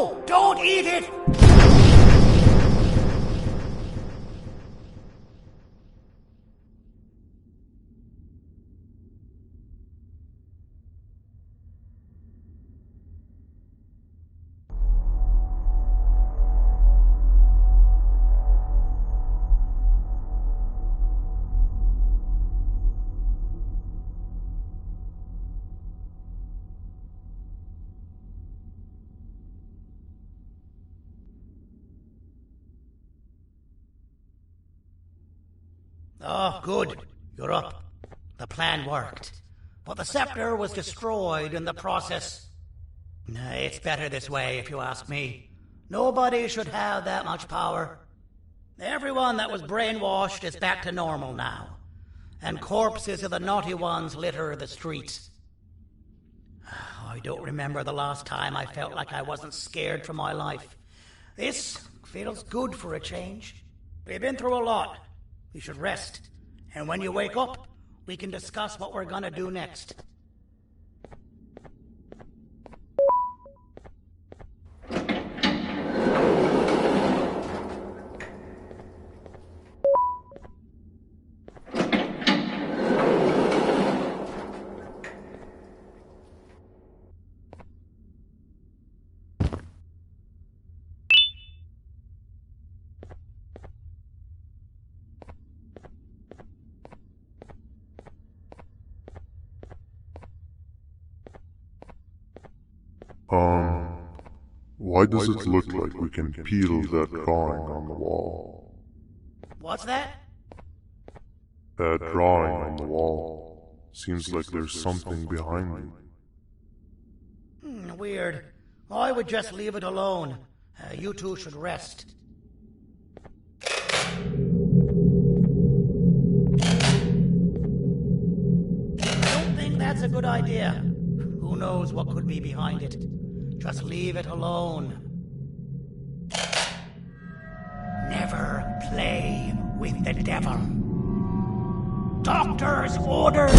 No! Don't eat it! Oh, good. You're up. The plan worked. But the scepter was destroyed in the process. It's better this way, if you ask me. Nobody should have that much power. Everyone that was brainwashed is back to normal now. And corpses of the naughty ones litter the streets. I don't remember the last time I felt like I wasn't scared for my life. This feels good for a change. We've been through a lot. You should rest. And when you wake up, we can discuss what we're gonna do next. Why does it look like we can peel that drawing on the wall? What's that? That drawing on the wall. Seems like there's something behind it. Weird. I would just leave it alone. You two should rest. I don't think that's a good idea. Who knows what could be behind it? Just leave it alone. Never play with the devil. Doctor's orders!